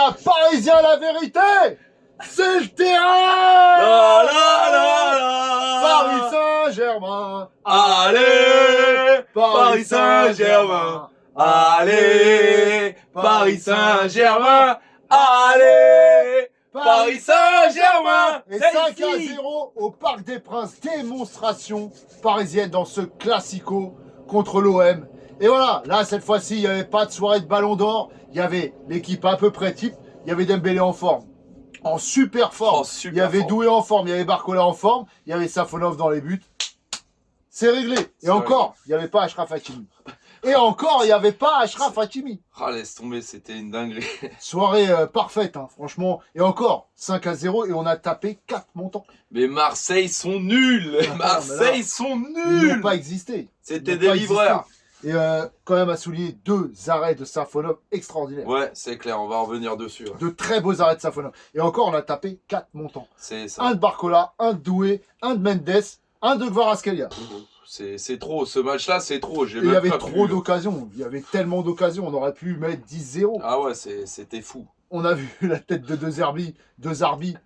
a Parisien la vérité. C'est le terrain. La la la la. Paris Saint-Germain. Allez, Paris Saint-Germain. Allez, Paris Saint-Germain. Allez, Paris Saint-Germain. Et C'est 5 à ici. 0 au Parc des Princes. Démonstration parisienne dans ce classico contre l'OM. Et voilà, là cette fois-ci, il n'y avait pas de soirée de ballon d'or. Il y avait l'équipe à peu près type. Il y avait Dembélé en forme. En super forme. En super Il y avait forme. Doué en forme. Il y avait Barcola en forme. Il y avait Safonov dans les buts. C'est réglé. Et C'est encore, il n'y avait pas Achraf Hakimi. Et encore, il n'y avait pas Achraf Hakimi. Ah, laisse tomber, c'était une dinguerie. Soirée parfaite, hein, franchement. Et encore, 5 à 0 et on a tapé 4 montants. Mais Marseille sont nuls. Marseille sont Ils n'ont nuls. pas existé. C'était Ils n'ont des pas livreurs. existé. Et quand même à souligner 2 arrêts de Safonov extraordinaires. Ouais, c'est clair, on va revenir dessus. Ouais. De très beaux arrêts de Safonov. Et encore, on a tapé 4 montants. C'est ça. Un de Barcola, un de Doué, un de Mendes, un de Kvaratskhelia. C'est trop, ce match-là, c'est trop. J'ai Et il y même avait pas trop pu- d'occasions. Il y avait tellement d'occasions. On aurait pu mettre 10-0. Ah ouais, c'était fou. On a vu la tête de De Zerbi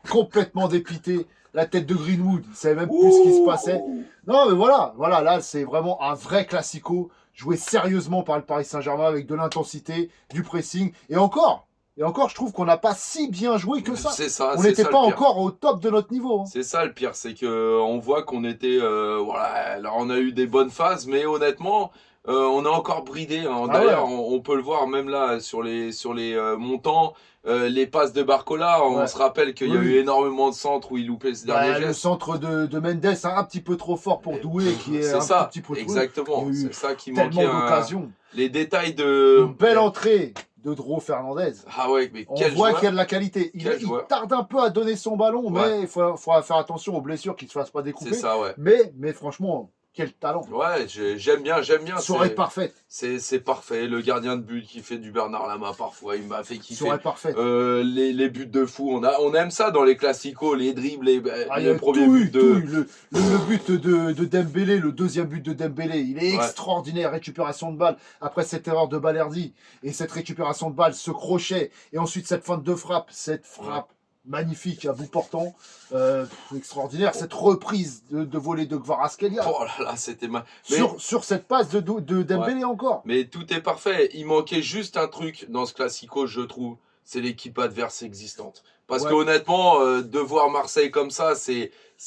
complètement dépité. La tête de Greenwood, il savait même plus ce qui se passait. Non, mais voilà, là, c'est vraiment un vrai classico, joué sérieusement par le Paris Saint-Germain avec de l'intensité, du pressing. Et encore, je trouve qu'on n'a pas si bien joué que ça. C'est ça, On c'est n'était ça pas le pire. encore au top de notre niveau. Hein. C'est ça le pire, c'est que on voit qu'on était, voilà, alors on a eu des bonnes phases, mais honnêtement, on est encore bridé. Hein. Ah D'ailleurs, ouais. on peut le voir même là sur les montants, les passes de Barcola. On Ouais. se rappelle qu'il y a Oui. eu énormément de centres où il loupait ce dernier Bah, le geste. centre de Mendes, un petit peu trop fort pour Doué, qui est C'est un ça, tout petit peu trop. exactement. Il y a eu C'est ça qui tellement manquait. d'occasions. Les détails de. Une belle entrée de Dro Fernandez. Ah ouais, mais On quel voit joueur. qu'il y a de la qualité. Il Quel joueur. tarde un peu à donner son ballon, Ouais. mais il faudra faire attention aux blessures qu'il ne se fasse pas découper. C'est ça, ouais. Mais franchement, quel talent. Ouais, j'aime bien. Soirée parfaite. C'est parfait. Le gardien de but qui fait du Bernard Lama parfois, il m'a fait kiffer. Soirée parfaite. Les buts de fou, on aime ça dans les classicos, les dribbles, Il y le a premier tout but eu, de. tout eu. Le but de Dembélé, le deuxième but de Dembélé, il est Ouais. extraordinaire. Récupération de balle après cette erreur de Balerdi. Et cette récupération de balle, ce crochet. Et ensuite cette feinte de frappe. Cette frappe magnifique à bout portant. Extraordinaire. Cette reprise de volée de Kvaratskhelia. Oh là là, c'était mal. Mais, Sur cette passe de Dembélé encore. mais tout est parfait. Il manquait juste un truc dans ce classico, je trouve. C'est l'équipe adverse existante. Parce Ouais. que honnêtement, de voir Marseille comme ça,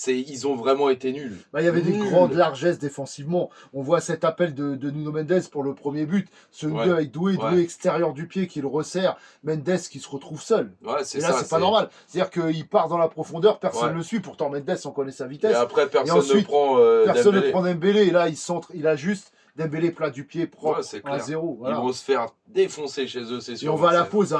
ils ont vraiment été nuls. Bah, il y avait des Nuls. grandes largesses défensivement. On voit cet appel de Nuno Mendes pour le premier but. Ce Ouais. 2 avec Doué Ouais. extérieur du pied qui le resserre. Mendes qui se retrouve seul. Ouais, c'est Et là, ça. c'est pas normal. C'est-à-dire qu'il part dans la profondeur, personne ne Ouais. le suit. Pourtant, Mendes, on connaît sa Et vitesse. après, personne ensuite, ne prend Personne ne Dembélé. prend Dembélé. Et là, il ajuste. Dembélé plat du pied, propre, Ouais, c'est clair. 1-0. Voilà. Ils vont se faire défoncer chez eux, c'est Et sûr. on va à la Marseille. pause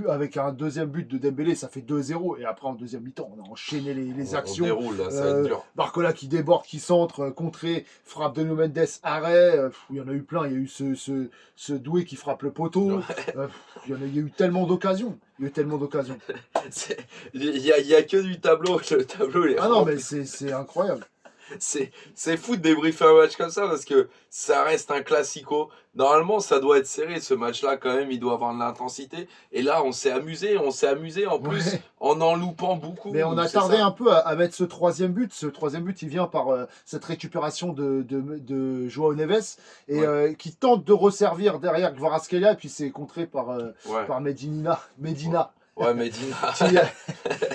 avec un deuxième but de Dembélé, ça fait 2-0. Et après, en deuxième mi-temps, on a enchaîné les On actions. déroule, là, ça va être dur. Barcola qui déborde, qui centre, contré, frappe de Nuno Mendes, arrêt. Il y en a eu plein. Il y a eu ce Doué qui frappe le poteau. Il y a eu tellement d'occasions. Il y a que du tableau. Le tableau, il est Ah non, rempli. mais c'est incroyable. C'est fou de débriefer un match comme ça parce que ça reste un classico. Normalement, ça doit être serré ce match-là quand même. Il doit avoir de l'intensité. Et là, on s'est amusé en plus Ouais. en loupant beaucoup. Mais on a C'est tardé ça. un peu à mettre ce troisième but. Ce troisième but, il vient par cette récupération de Joao Neves et qui tente de resservir derrière Kvaratskhelia et puis c'est contré par Ouais, Medina. ouais, Medina.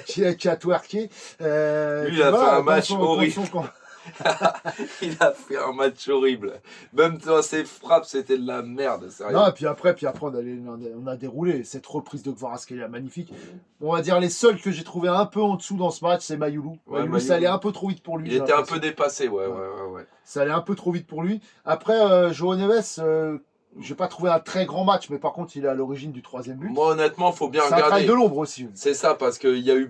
qui a twerké. Lui, il a fait un match horrible. horrible. Il a fait un match horrible. Même dans ses frappes, c'était de la merde. Sérieux. Non, et puis après on a déroulé cette reprise de Kvaratskhelia magnifique. On va dire les seuls que j'ai trouvé un peu en dessous dans ce match, c'est Mayoulou. Ouais, Mayoulou, ça Mayoulou. allait un peu trop vite pour lui. Il j'ai était un l'impression. peu dépassé, ouais. Ça allait un peu trop vite pour lui. Après, Joao Neves, j'ai pas trouvé un très grand match, mais par contre, il est à l'origine du troisième but. Moi, honnêtement, faut bien C'est un travail regarder. de l'ombre aussi. C'est ça, parce qu'il y a eu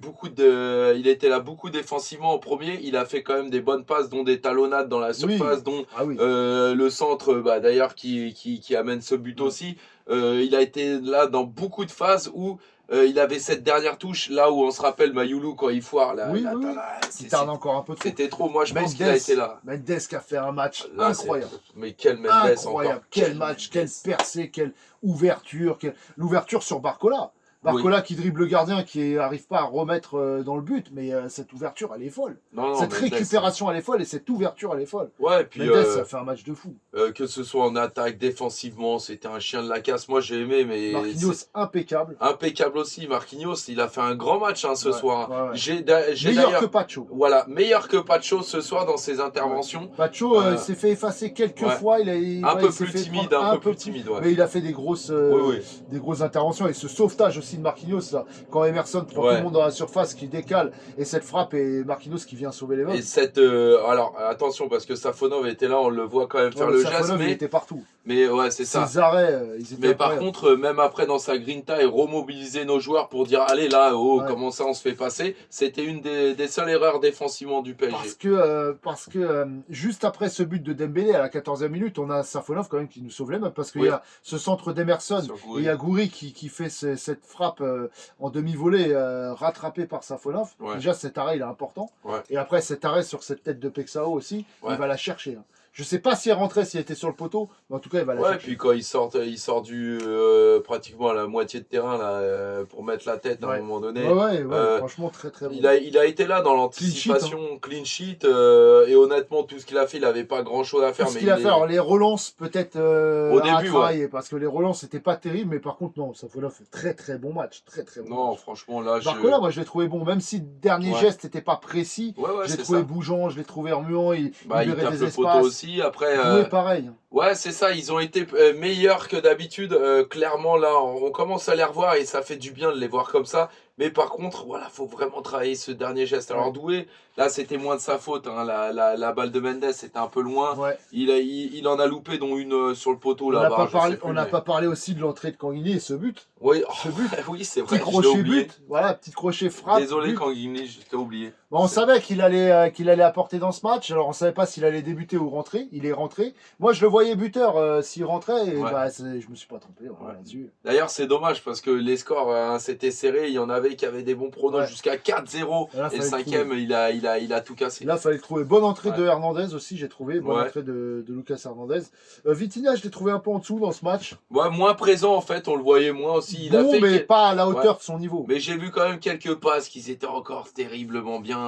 il était là beaucoup défensivement en premier. Il a fait quand même des bonnes passes, dont des talonnades dans la surface, dont Ah oui. le centre, d'ailleurs, qui amène ce but aussi. Il a été là dans beaucoup de phases où Il avait cette dernière touche, là où on se rappelle Mayoulou quand il foire. Là, Oui, là, oui, là, oui. là, Il tarde encore un peu trop. c'était trop. Moi, je pense qu'il a été là. Mendes qui a fait un match Là, incroyable. mais quel Mendes Incroyable. encore. Quel match, quelle percée, quelle ouverture. L'ouverture sur Barcola. Barcola qui dribble le gardien, qui n'arrive pas à remettre dans le but, mais cette ouverture, elle est folle. Non, Cette Mendes, récupération, elle est folle, et cette ouverture, elle est folle. Ouais, et puis Mendes, ça fait un match de fou. que ce soit en attaque, défensivement, c'était un chien de la casse. Moi, j'ai aimé, mais Marquinhos, impeccable. impeccable aussi. Marquinhos, il a fait un grand match ce Ouais, soir. ouais, ouais. J'ai Meilleur d'ailleurs- que Pacho. Voilà, meilleur que Pacho ce soir dans ses interventions. Pacho s'est fait effacer quelques ouais. fois. Un Il peu s'est plus fait timide, prendre un peu plus timide, ouais. Mais il a fait des grosses, Oui, oui. des grosses interventions. Et ce sauvetage aussi de Marquinhos, là, quand Emerson prend Ouais. tout le monde dans la surface, qui décale, et cette frappe, et Marquinhos qui vient sauver les mains. Et cette, alors attention parce que Safonov était là, on le voit quand même faire Ouais, le Safonov, geste, il était partout. mais ouais c'est ça. Ses arrêts, ils étaient Mais par incroyables. contre, même après dans sa grinta et remobiliser nos joueurs pour dire allez là, oh Ouais. comment ça on se fait passer, c'était une des seules erreurs défensivement du PSG. Parce que juste après ce but de Dembélé à la 14e minute, on a Safonov quand même qui nous sauve les mains parce qu'il Oui. y a ce centre d'Emerson Sur et Gouiri. il y a Gouiri qui fait cette frappe en demi-volée rattrapée par Safonov. Ouais. Déjà cet arrêt il est important. Ouais. Et après cet arrêt sur cette tête de Pexao aussi, Ouais. il va la chercher. Hein. Je sais pas s'il est rentré, s'il était sur le poteau, mais en tout cas il va la Ouais, chercher. puis quand il sort du pratiquement à la moitié de terrain là pour mettre la tête à Ouais. un moment donné. Ouais, franchement très très bon. Il a été là dans l'anticipation, clean sheet, et honnêtement tout ce qu'il a fait, il avait pas grand chose à faire. Tout ce mais qu'il a fait, alors les relances peut-être Au à début, travailler, parce que les relances c'était pas terrible, mais par contre non, Safonov fait très très bon match, très très bon Non, match. franchement là, Barcola, moi je l'ai trouvé bon, même si le dernier Ouais. geste n'était pas précis, ouais, je l'ai c'est trouvé ça. bougeant, je l'ai trouvé remuant, il Bah, il libérait tape des le poteau espaces. aussi. Après, Doué pareil. ouais, c'est ça. Ils ont été meilleurs que d'habitude. Clairement, là, on commence à les revoir et ça fait du bien de les voir comme ça. Mais par contre, voilà, faut vraiment travailler ce dernier geste. Alors Ouais. Doué, là, c'était moins de sa faute. Hein. La balle de Mendes était un peu loin. Ouais. Il en a loupé, dont une sur le poteau On là. n'a pas, pas parlé aussi de l'entrée de Canguigny et ce but. Oui, Ce but. oui, c'est vrai. Petit Je l'ai crochet oublié. but, voilà, petit crochet frappe. Désolé, but. Canguigny, je t'ai oublié. Bon, on savait qu'il allait apporter dans ce match. Alors, on savait pas s'il allait débuter ou rentrer. Il est rentré. Moi, je le voyais buteur s'il rentrait. Et Ouais. bah, je me suis pas trompé. Voilà, là-dessus. D'ailleurs, c'est dommage parce que les scores, c'était serré. Il y en avait qui avaient des bons pronos Ouais. jusqu'à 4-0. Là, Et le fallait le cinquième, il a tout cassé. Là, fallait le trouver. Bonne entrée Ouais. de Hernandez aussi, j'ai trouvé. Bonne Ouais. entrée de Lucas Hernandez. Vitinha, je l'ai trouvé un peu en dessous dans ce match. Ouais, moins présent en fait, on le voyait moins aussi. Il a Bon, fait mais quel- pas à la hauteur de son niveau. Mais j'ai vu quand même quelques passes qui étaient encore terriblement bien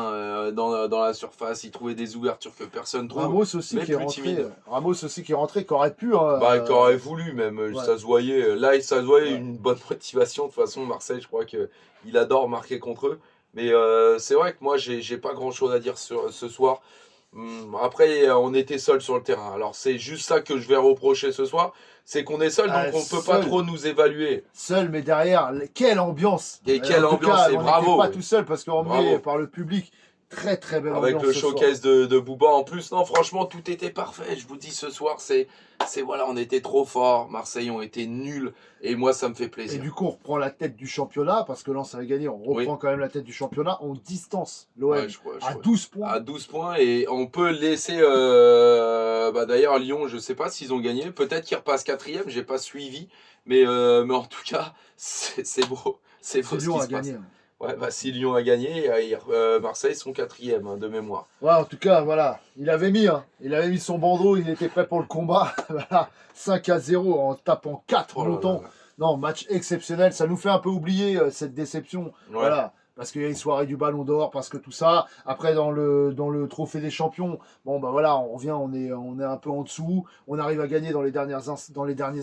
dans la surface. Il trouvait des ouvertures que personne trouve. Ramos aussi mais qui est plus rentré. timide. Ramos aussi qui est rentré, qui aurait pu. Hein, Bah, qu'il aurait voulu même, ouais. ça se voyait. Là, ça se voyait Ouais. une bonne motivation. De toute façon, Marseille, je crois qu'il adore marquer contre eux. Mais c'est vrai que moi, j'ai pas grand chose à dire sur ce soir. Après, on était seul sur le terrain. Alors, c'est juste ça que je vais reprocher ce soir. C'est qu'on est seul, donc on peut pas seul. trop nous évaluer. Seul, mais derrière, quelle ambiance! Et quelle En tout ambiance, cas, et on bravo. n'était pas tout seul parce qu'emmené Bravo. par le public. Très très belle Avec ambiance le ce soir. showcase de Booba en plus. Non, franchement, tout était parfait. Je vous dis, ce soir, voilà, on était trop fort. Marseille ont été nuls. Et moi, ça me fait Et plaisir. du coup, on reprend la tête du championnat parce que Lens avait gagné. On reprend quand même la tête du championnat. On distance l'OM Ouais, à 12 points. À 12 points. Et on peut laisser. D'ailleurs, Lyon, je sais pas s'ils ont gagné. Peut-être qu'ils repassent 4ème. J'ai pas suivi. Mais en tout cas, c'est beau. C'est beau ce Lyon qui a se passe. gagné. Ouais, bah, si Lyon a gagné, Marseille sont 4ème de mémoire. Ouais, en tout cas, voilà. Il avait mis son bandeau. Il était prêt pour le combat. Voilà. 5-0 en tapant 4 Oh là montants. là. Non, match exceptionnel. Ça nous fait un peu oublier cette déception. Ouais. Voilà. Parce qu'il y a une soirée du Ballon d'Or, parce que tout ça. Après, dans le Trophée des Champions, bon, bah voilà, on revient, on est un peu en dessous. On arrive à gagner dans les derniers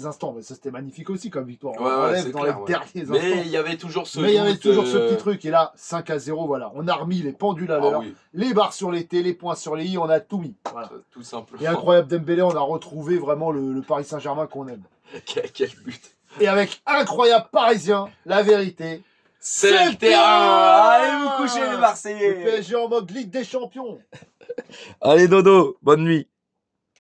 instants. Mais ça, c'était magnifique aussi comme victoire. On Ouais, relève c'est dans clair, les ouais. derniers Mais instants. il y avait toujours ce Mais il y avait doute, toujours ce petit truc. Et là, 5-0, voilà. On a remis les pendules à Ah l'heure. oui, Les barres sur les T, les points sur les I, on a tout mis. Voilà. tout simplement. Et incroyable Dembélé, on a retrouvé vraiment le Paris Saint-Germain qu'on aime. Quel but. Et avec incroyable Parisien, la vérité. C'est le terrain. Allez vous coucher les Le Marseillais. PSG en mode Ligue des Champions. Allez dodo, bonne nuit.